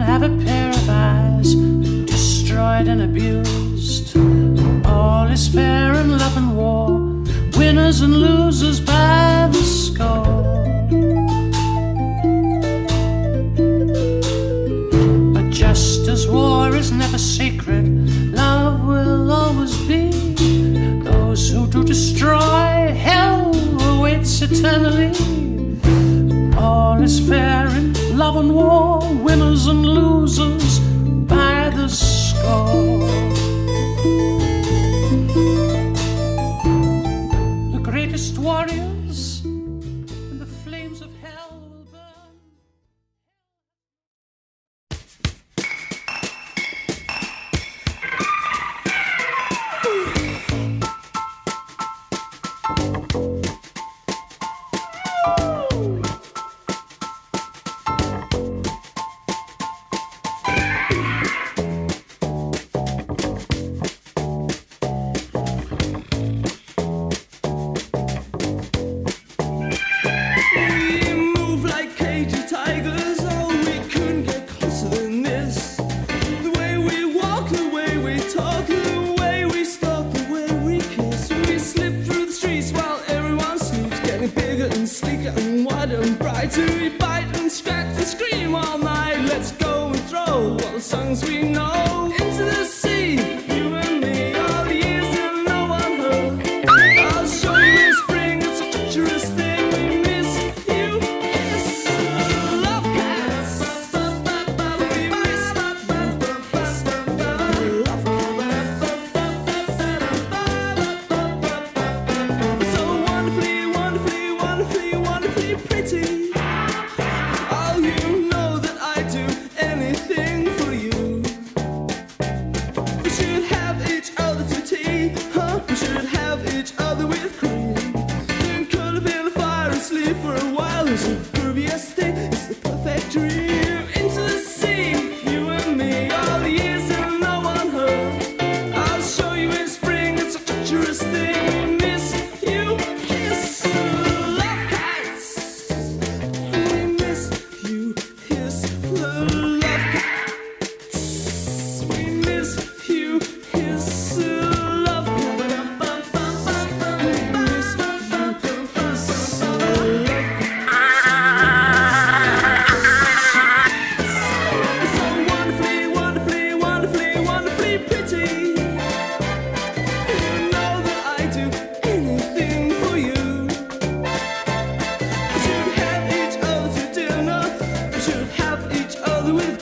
have a pair of eyes, destroyed and abused. All is fair in love and war, winners and losers by the score. But just as war is never secret, love will always be. Those who do destroy, hell awaits eternally. All is fair in love and war, winners and losers by the score. The greatest warriors in the flames of hell will burn. We bite and scratch and scream all night. Let's go and throw all the songs we know into the sea. You and me, all the years and no one heard. I'll show you in spring, it's a treacherous thing. We miss you, yes, love cats. We miss love cats. So wonderfully, wonderfully, wonderfully, wonderfully pretty. For a while is the grooviest thing, it's the perfect dream. Into the sea, you and me, all the years and no one heard. I'll show you in spring, it's a treacherous thing. We miss you, kiss, love cats. We miss you, kiss, love cats. We miss you, kiss, love cats. With